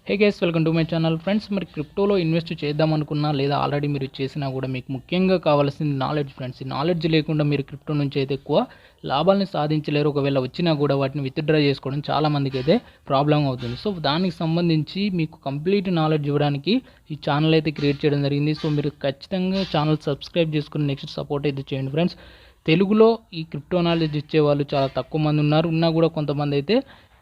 Hey guys, welcome to my channel. Friends, మరి క్రిప్టోలో invest చేద్దాం అనుకున్నా లేదా ఆల్రెడీ మీరు చేసినా కూడా మీకు ముఖ్యంగా కావాల్సింది నాలెడ్జ్. ఫ్రెండ్స్, ఈ నాలెడ్జ్ లేకుండా మీరు క్రిప్టో నుంచి అయితే ఎక్కువ లాభాలను సాధించలేరు. ఒకవేళ వచ్చినా కూడా వాటిని విత్డ్రా చేసుకోవడం చాలా మందికి అయితే ప్రాబ్లం అవుతుంది. సో దానికి సంబంధించి మీకు కంప్లీట్ నాలెడ్జ్ ఇవ్వడానికి ఈ ఛానల్ అయితే క్రియేట్ చేయడం జరిగింది. సో మీరు ఖచ్చితంగా ఛానల్ సబ్స్క్రైబ్ చేసుకుని నెక్స్ట్ సపోర్ట్ అయితే చేయండి. ఫ్రెండ్స్, తెలుగులో ఈ క్రిప్టో నాలెడ్జ్ ఇచ్చేవాళ్ళు చాలా తక్కువ మంది ఉన్నా కూడా కొంతమంది అయితే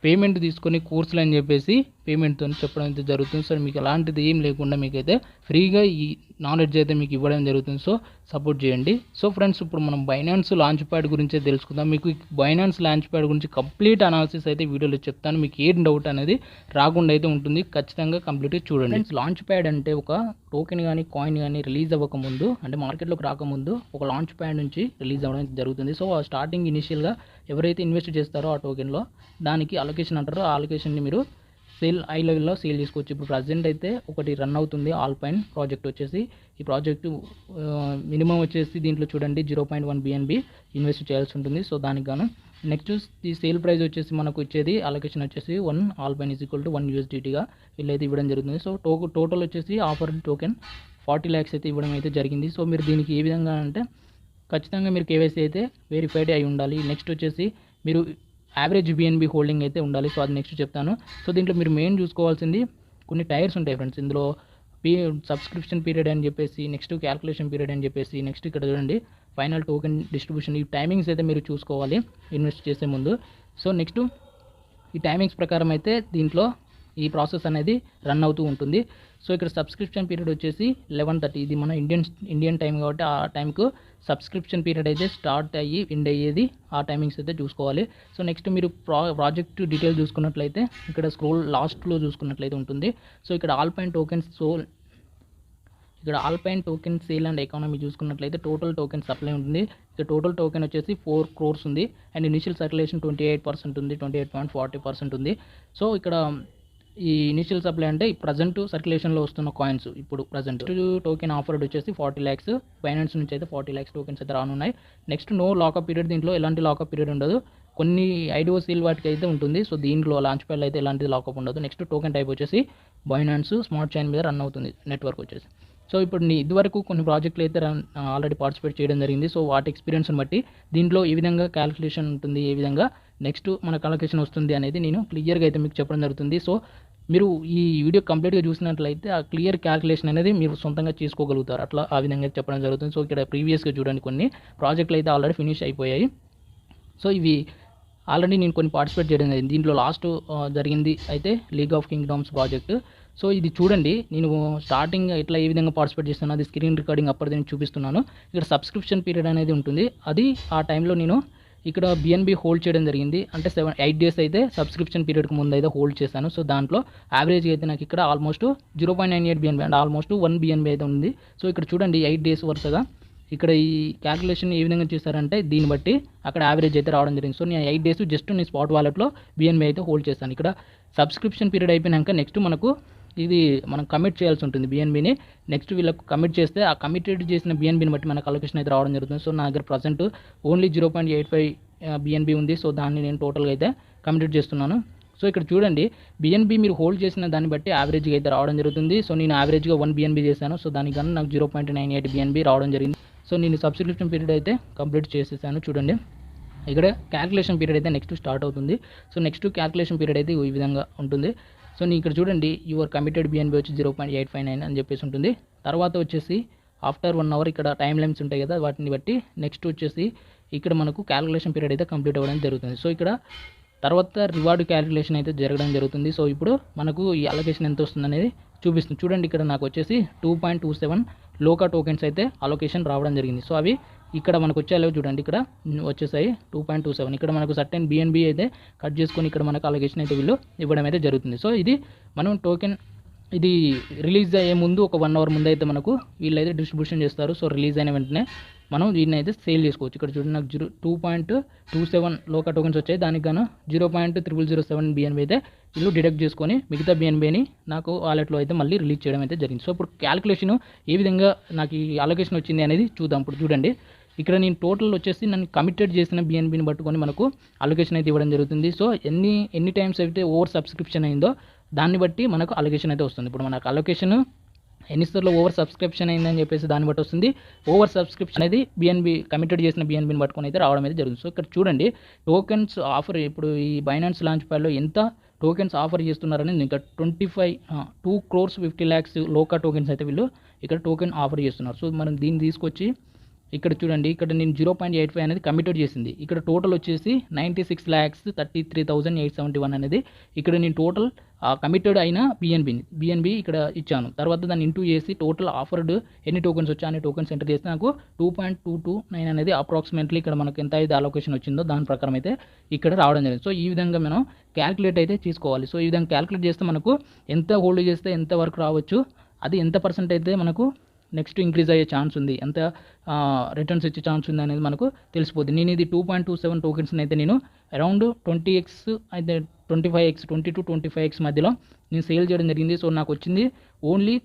పేమెంట్ తీసుకొని కోర్సులు అని చెప్పేసి పేమెంట్తో చెప్పడం అయితే జరుగుతుంది. సో మీకు అలాంటిది ఏం లేకుండా మీకైతే ఫ్రీగా ఈ నాలెడ్జ్ అయితే మీకు ఇవ్వడం జరుగుతుంది. సో సపోర్ట్ చేయండి. సో ఫ్రెండ్స్, ఇప్పుడు మనం బైనాన్స్ లాంచ్ ప్యాడ్ గురించి తెలుసుకుందాం. మీకు బైనాన్స్ లాంచ్ ప్యాడ్ గురించి కంప్లీట్ అనాలిసిస్ అయితే వీడియోలో చెప్తాను. మీకు ఏం డౌట్ అనేది రాకుండా అయితే ఉంటుంది. ఖచ్చితంగా కంప్లీట్గా చూడండి. లాంచ్ ప్యాడ్ అంటే ఒక టోకెన్ కానీ కాయిన్ కానీ రిలీజ్ అవ్వకముందు, అంటే మార్కెట్లోకి రాకముందు ఒక లాంచ్ ప్యాడ్ నుంచి రిలీజ్ అవ్వడం జరుగుతుంది. సో స్టార్టింగ్ ఇనిషియల్గా ఎవరైతే ఇన్వెస్ట్ చేస్తారో ఆ టోకెన్లో దానికి అలొకేషన్ అంటారో ఆ అలొకేషన్ని మీరు సేల్ ఐ లెవెల్లో సేల్ చేసుకోవచ్చు. ఇప్పుడు ప్రజెంట్ అయితే ఒకటి రన్ అవుతుంది ఆల్పైన్ ప్రాజెక్ట్ వచ్చేసి. ఈ ప్రాజెక్టు మినిమం వచ్చేసి దీంట్లో చూడండి 0.1 BNB ఇన్వెస్ట్ చేయాల్సి ఉంటుంది. సో దానికి గాను నెక్స్ట్ ఈ సేల్ ప్రైస్ వచ్చేసి మనకు ఇచ్చేది అలొకేషన్ వచ్చేసి 1 ఆల్పైన్ =1 USDTగా వీళ్ళైతే ఇవ్వడం జరుగుతుంది. సో టోటల్ వచ్చేసి ఆఫర్ టోకెన్ 40 lakhs అయితే ఇవ్వడం అయితే జరిగింది. సో మీరు దీనికి ఏ విధంగా అంటే ఖచ్చితంగా మీరు KYC అయితే వెరిఫైడ్ అయి ఉండాలి. నెక్స్ట్ వచ్చేసి మీరు యావరేజ్ BNB హోల్డింగ్ అయితే ఉండాలి. సో అది నెక్స్ట్ చెప్తాను. సో దీంట్లో మీరు మెయిన్ చూసుకోవాల్సింది కొన్ని టైర్స్ ఉంటాయి ఫ్రెండ్స్. ఇందులో సబ్స్క్రిప్షన్ పీరియడ్ అని చెప్పేసి, నెక్స్ట్ క్యాల్కులేషన్ పీరియడ్ అని చెప్పేసి, నెక్స్ట్ ఇక్కడ చూడండి ఫైనల్ టోకెన్ డిస్ట్రిబ్యూషన్. ఈ టైమింగ్స్ అయితే మీరు చూసుకోవాలి ఇన్వెస్ట్ చేసే ముందు. సో నెక్స్ట్ ఈ టైమింగ్స్ ప్రకారం అయితే దీంట్లో ఈ ప్రాసెస్ అనేది రన్ అవుతూ ఉంటుంది. సో ఇక్కడ సబ్స్క్రిప్షన్ పీరియడ్ వచ్చేసి 11:30. ఇది మన ఇండియన్ టైం కాబట్టి ఆ టైంకు సబ్స్క్రిప్షన్ పీరియడ్ అయితే స్టార్ట్ అయ్యి ఎండ్ అయ్యేది ఆ టైమింగ్స్ అయితే చూసుకోవాలి. సో నెక్స్ట్ మీరు ప్రాజెక్ట్ డీటెయిల్ చూసుకున్నట్లయితే ఇక్కడ స్క్రోల్ లాస్ట్లో చూసుకున్నట్లయితే ఉంటుంది. సో ఇక్కడ alpine token sale and economy చూసుకున్నట్లయితే టోటల్ టోకెన్ సప్లై ఉంటుంది. ఇక్కడ టోటల్ టోకెన్ వచ్చేసి 4 crores ఉంది. అండ్ ఇనిషియల్ సర్క్యులేషన్ 28% ఉంది, 28.40% ఉంది. సో ఇక్కడ ఈ ఇనిషియల్ సప్లై అంటే ప్రజెంట్ సర్క్యులేషన్లో వస్తున్న కాయిన్స్. ఇప్పుడు ప్రజెంట్ టోకెన్ ఆఫర్డ్ వచ్చేసి 40 lakhs. బైనాన్స్ నుంచి అయితే 40 lakhs టోకెన్స్ అయితే రానున్నాయి. Next no lockup period. దీంట్లో ఎలాంటి లాకప్ పీరియడ్ ఉండదు. కొన్ని ఐడిఓ సీల్ వాటికి అయితే ఉంటుంది. సో దీంట్లో లాంచ్ ప్యాడ్లో అయితే ఎలాంటి లాకప్ ఉండదు. నెక్స్ట్ టోకెన్ టైప్ వచ్చేసి బైనాన్స్ స్మార్ట్ చైన్ మీద రన్ అవుతుంది నెట్వర్క్ వచ్చేసి. సో ఇప్పుడు ఇదివరకు కొన్ని ప్రాజెక్టులు అయితే ఆల్రెడీ పార్టిసిపేట్ చేయడం జరిగింది. సో వాటి ఎక్స్పీరియన్స్ని బట్టి దీంట్లో ఏ విధంగా క్యాలిక్యులేషన్ ఉంటుంది, ఏ విధంగా నెక్స్ట్ మనకు అలొకేషన్ వస్తుంది అనేది నేను క్లియర్గా అయితే మీకు చెప్పడం జరుగుతుంది. సో మీరు ఈ వీడియో కంప్లీట్గా చూసినట్లయితే ఆ క్లియర్ క్యాలిక్యులేషన్ అనేది మీరు సొంతంగా చేసుకోగలుగుతారు. అట్లా ఆ విధంగా చెప్పడం జరుగుతుంది. సో ఇక్కడ ప్రీవియస్గా చూడండి కొన్ని ప్రాజెక్టులు అయితే ఆల్రెడీ ఫినిష్ అయిపోయాయి. సో ఇవి ఆల్రెడీ నేను కొన్ని పార్టిసిపేట్ చేయడం జరిగింది. దీంట్లో లాస్ట్ జరిగింది అయితే league of kingdoms project. So ఇది చూడండి, నేను స్టార్టింగ్ ఇట్లా ఏ విధంగా పార్టిసిపేట్ చేస్తున్నాను అది స్క్రీన్ రికార్డింగ్ అప్పటిది నేను చూపిస్తున్నాను. ఇక్కడ సబ్స్క్రిప్షన్ పీరియడ్ అనేది ఉంటుంది. అది ఆ టైంలో నేను ఇక్కడ BNB హోల్డ్ చేయడం జరిగింది. అంటే 8 days అయితే సబ్స్క్రిప్షన్ పీరియడ్కి ముందు అయితే హోల్డ్ చేశాను. సో దాంట్లో యావరేజ్గా అయితే నాకు ఇక్కడ ఆల్మోస్ట్ 0.98 BNB అంటే ఆల్మోస్ట్ 1 BNB అయితే ఉంది. సో ఇక్కడ చూడండి 8 days వరుసగా ఇక్కడ ఈ క్యాలిక్యులేషన్ ఏ విధంగా చేశారంటే దీన్ని బట్టి అక్కడ యావరేజ్ అయితే రావడం జరిగింది. సో నేను 8 days జస్ట్ నేను స్పాట్ వాలెట్లో BNB అయితే హోల్డ్ చేశాను. ఇక్కడ సబ్స్క్రిప్షన్ పీరియడ్ అయిపోయినాక నెక్స్ట్ మనకు ఇది మనం కమిట్ చేయాల్సి ఉంటుంది BNBని. నెక్స్ట్ వీళ్ళకు కమిట్ చేస్తే ఆ కమిటెడ్ చేసిన BNBని బట్టి మనకు అలొకేషన్ అయితే రావడం జరుగుతుంది. సో నా దగ్గర ప్రజెంట్ ఓన్లీ 0.85 BNB ఉంది. సో దాన్ని నేను టోటల్గా అయితే కమిటెడ్ చేస్తున్నాను. సో ఇక్కడ చూడండి BNB మీరు హోల్డ్ చేసిన దాన్ని బట్టి యావరేజ్గా అయితే రావడం జరుగుతుంది. సో నేను యావరేజ్గా 1 BNB చేశాను. సో దానికి కానీ నాకు 0.98 BNB రావడం జరిగింది. సో నేను సబ్స్క్రిప్షన్ పీరియడ్ అయితే కంప్లీట్ చేసేసాను. చూడండి ఇక్కడ క్యాలిక్యులేషన్ పీరియడ్ అయితే నెక్స్ట్ స్టార్ట్ అవుతుంది. సో నెక్స్ట్ క్యాలిక్యులేషన్ పీరియడ్ అయితే ఈ విధంగా ఉంటుంది. సో నేను ఇక్కడ చూడండి యువర్ కమిటెడ్ BNB వచ్చి 0.859 అని చెప్పేసి ఉంటుంది. తర్వాత వచ్చేసి ఆఫ్టర్ 1 hour ఇక్కడ టైం లైన్స్ ఉంటాయి కదా, వాటిని బట్టి నెక్స్ట్ వచ్చేసి ఇక్కడ మనకు క్యాలిక్యులేషన్ పీరియడ్ అయితే కంప్లీట్ అవ్వడం జరుగుతుంది. సో ఇక్కడ తర్వాత రివార్డ్ క్యాలిక్యులేషన్ అయితే జరగడం జరుగుతుంది. సో ఇప్పుడు మనకు ఈ అలొకేషన్ ఎంత వస్తుంది అనేది చూపిస్తుంది. చూడండి ఇక్కడ నాకు వచ్చేసి 2.27 లోకా టోకెన్స్ అయితే అలొకేషన్ రావడం జరిగింది. సో అవి ఇక్కడ మనకు వచ్చేలా చూడండి ఇక్కడ వచ్చేసాయి 2.27. ఇక్కడ మనకు సర్టెన్ BNB అయితే కట్ చేసుకొని ఇక్కడ మనకు అలొకేషన్ అయితే వీళ్ళు ఇవ్వడం అయితే జరుగుతుంది. సో ఇది మనం టోకెన్ ఇది రిలీజ్ అయ్యే ముందు ఒక 1 hour ముందు అయితే మనకు వీళ్ళైతే డిస్ట్రిబ్యూషన్ చేస్తారు. సో రిలీజ్ అయిన వెంటనే మనం దీన్ని అయితే సేల్ చేసుకోవచ్చు. ఇక్కడ చూడండి నాకు 2.27 లోకా టోకెన్స్ వచ్చాయి. దానికి గాను 0.0007 BNB అయితే వీళ్ళు డిడక్ట్ చేసుకొని మిగతా BNBని నాకు వాలెట్లో అయితే మళ్ళీ రిలీజ్ చేయడం అయితే జరిగింది. సో ఇప్పుడు క్యాలిక్యులేషన్ ఏ విధంగా నాకు ఈ అలొకేషన్ వచ్చింది అనేది చూద్దాం. ఇప్పుడు చూడండి ఇక్కడ నేను టోటల్ వచ్చేసి నన్ను కమిటెడ్ చేసిన BNBని పట్టుకొని మనకు అలొకేషన్ అయితే ఇవ్వడం జరుగుతుంది. సో ఎన్ని టైమ్స్ అయితే ఓవర్ సబ్స్క్రిప్షన్ అయిందో దాన్ని బట్టి మనకు అలొకేషన్ అయితే వస్తుంది. ఇప్పుడు మనకు అలొకేషన్ ఎన్నిసార్లు ఓవర్ సబ్స్క్రిప్షన్ అయిందని చెప్పేసి దాన్ని బట్టి వస్తుంది. ఓవర్ సబ్స్క్రిప్షన్ అనేది బిఎన్బి కమిటెడ్ చేసిన బిఎన్బిని పట్టుకొని అయితే రావడం అయితే జరుగుతుంది. సో ఇక్కడ చూడండి టోకెన్స్ ఆఫర్ ఇప్పుడు ఈ బైనాన్స్ లాంచ్ ప్యాడ్లో ఎంత టోకెన్స్ ఆఫర్ చేస్తున్నారని ఇంకా 2 crores 50 lakhs లోకా టోకెన్స్ అయితే వీళ్ళు ఇక్కడ టోకెన్ ఆఫర్ చేస్తున్నారు. సో మనం దీన్ని తీసుకొచ్చి ఇక్కడ చూడండి ఇక్కడ నేను 0.85 అనేది కమిటెడ్ చేసింది. ఇక్కడ టోటల్ వచ్చేసి 96,33,871 అనేది ఇక్కడ నేను టోటల్ కమిటెడ్ అయిన బిఎన్బి ఇక్కడ ఇచ్చాను. తర్వాత దాన్ని ఇంటూ చేసి టోటల్ ఆఫర్డ్ ఎన్ని టోకెన్స్ వచ్చా అనే టోకెన్స్ ఎంటర్ చేస్తే నాకు 2.229 అనేది అప్రాక్సిమేట్లీ ఇక్కడ మనకు ఎంత అయితే అలొకేషన్ వచ్చిందో దాని ప్రకారం అయితే ఇక్కడ రావడం జరిగింది. సో ఈ విధంగా మనం క్యాలిక్యులేట్ అయితే చేసుకోవాలి. సో ఈ విధంగా క్యాలిక్యులేట్ చేస్తే మనకు ఎంత హోల్డ్ చేస్తే ఎంత వరకు రావచ్చు, అది ఎంత పర్సెంట్ అయితే మనకు నెక్స్ట్ ఇంక్రీజ్ అయ్యే ఛాన్స్ ఉంది, ఎంత రిటర్న్స్ ఇచ్చే ఛాన్స్ ఉంది అనేది మనకు తెలిసిపోతుంది. నేను ఇది 2.27 టోకెన్స్ని అయితే నేను అరౌండ్ 20x అయితే 25x 20 to 25x మధ్యలో నేను సేల్ చేయడం జరిగింది. సో నాకు వచ్చింది ఓన్లీ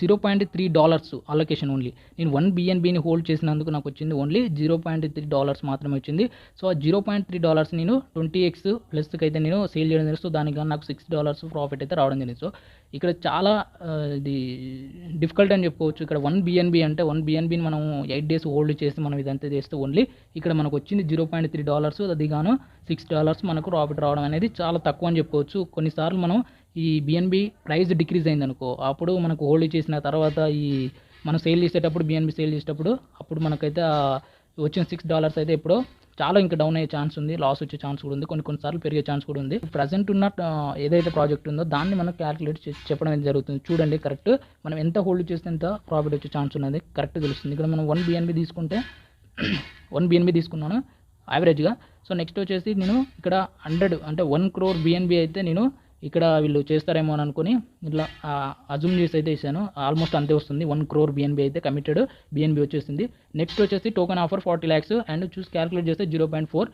$0.3 అలొకేషన్ ఓన్లీ. నేను 1 BNBని హోల్డ్ చేసినందుకు నాకు వచ్చింది ఓన్లీ $0.3 మాత్రమే వచ్చింది. సో ఆ $0.3 నేను 20x ప్లస్కి అయితే నేను సేల్ చేయడం జరిగింది. సో దానికి నాకు $6 ప్రాఫిట్ అయితే రావడం జరిగింది. సో ఇక్కడ చాలా ఇది డిఫికల్ట్ అని చెప్పుకోవచ్చు. ఇక్కడ 1 BNB అంటే 1 BNBని మనం 8 days హోల్డ్ చేసి మనం ఇదంతా చేస్తే ఓన్లీ ఇక్కడ మనకు వచ్చింది $0.3, అది గాను $6 మనకు ప్రాఫిట్ రావడం అనేది చాలా తక్కువ అని చెప్పుకోవచ్చు. కొన్నిసార్లు మనం ఈ బిఎన్బి ప్రైస్ డిక్రీజ్ అయిందనుకో అప్పుడు మనకు హోల్డ్ చేసిన తర్వాత ఈ మనం సేల్ చేసేటప్పుడు బిఎన్బి సేల్ చేసేటప్పుడు అప్పుడు మనకైతే వచ్చిన $6 అయితే ఎప్పుడో చాలా ఇంకా డౌన్ అయ్యే ఛాన్స్ ఉంది, లాస్ వచ్చే ఛాన్స్ కూడా ఉంది, కొన్నిసార్లు పెరిగే ఛాన్స్ కూడా ఉంది. ప్రజెంట్ ఉన్న ఏదైతే ప్రాజెక్ట్ ఉందో దాన్ని మనం క్యాలిక్యులేట్ చెప్పడం అనేది జరుగుతుంది. చూడండి కరెక్ట్ మనం ఎంత హోల్డ్ చేస్తే ఎంత ప్రాఫిట్ వచ్చే ఛాన్స్ ఉన్నది కరెక్ట్ తెలుస్తుంది. ఇక్కడ మనం 1 BNB తీసుకుంటే 1 BNB తీసుకున్నాను యావరేజ్గా. సో నెక్స్ట్ వచ్చేసి నేను ఇక్కడ 100 అంటే 1 crore BNB అయితే నేను ఇక్కడ వీళ్ళు చేస్తారేమో అని అనుకుని ఇట్లా అజూమ్ చేసి అయితే ఇచ్చాను. ఆల్మోస్ట్ అంతే వస్తుంది. 1 crore BNB అయితే కమిటెడ్ బిఎన్బి వచ్చేసింది. నెక్స్ట్ వచ్చేసి టోకెన్ ఆఫర్ 40 lakhs అండ్ చూసి క్యాలిక్యులేట్ చేస్తే $0.4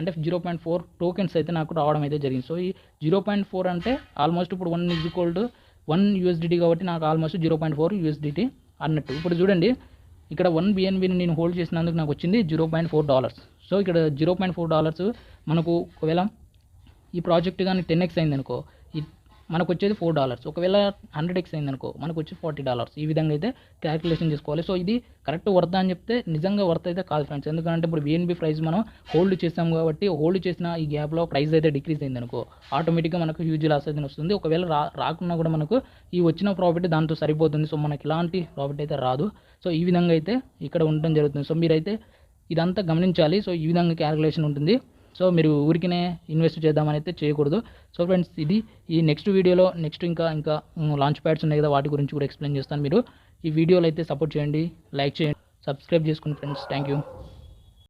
అంటే 0.4 టోకెన్స్ అయితే నాకు రావడం అయితే జరిగింది. సో ఈ 0.4 అంటే ఆల్మోస్ట్ ఇప్పుడు 1 USDT కాబట్టి నాకు ఆల్మోస్ట్ 0.4 USDT అన్నట్టు. ఇప్పుడు చూడండి ఇక్కడ 1 BNBని నేను హోల్డ్ చేసినందుకు నాకు వచ్చింది $0.4. సో ఇక్కడ $0.4 మనకు ఒకవేళ ఈ ప్రాజెక్ట్ కానీ 10x అయిందనుకో మనకు వచ్చేది $4. ఒకవేళ 100x అయిందనుకో మనకు వచ్చి $40. ఈ విధంగా అయితే క్యాలిక్యులేషన్ చేసుకోవాలి. సో ఇది కరెక్ట్ వర్త్ అని చెప్తే నిజంగా వర్త్ అయితే కాదు ఫ్రెండ్స్. ఎందుకంటే ఇప్పుడు బిఎన్బి ప్రైస్ మనం హోల్డ్ చేసాం కాబట్టి హోల్డ్ చేసిన ఈ గ్యాప్లో ప్రైస్ అయితే డిక్రీజ్ అయిందనుకో ఆటోమేటిక్గా మనకు హ్యూజ్ లాస్ అయితే వస్తుంది. ఒకవేళ రాకున్నా కూడా మనకు ఈ వచ్చిన ప్రాఫిట్ దాంతో సరిపోతుంది. సో మనకి ఇలాంటి ప్రాఫిట్ అయితే రాదు. సో ఈ విధంగా అయితే ఇక్కడ ఉండడం జరుగుతుంది. సో మీరైతే ఇదంతా గమనించాలి. సో ఈ విధంగా క్యాలిక్యులేషన్ ఉంటుంది. సో మీరు ఊరికినే ఇన్వెస్ట్ చేద్దామని అయితే చేయకూడదు. సో ఫ్రెండ్స్ ఇది ఈ నెక్స్ట్ వీడియోలో ఇంకా లాంచ్ ప్యాడ్స్ ఉన్నాయి కదా వాటి గురించి కూడా ఎక్స్ప్లెయిన్ చేస్తాను. మీరు ఈ వీడియోలో అయితే సపోర్ట్ చేయండి, లైక్ చేయండి, సబ్స్క్రైబ్ చేసుకోండి ఫ్రెండ్స్. Thank you.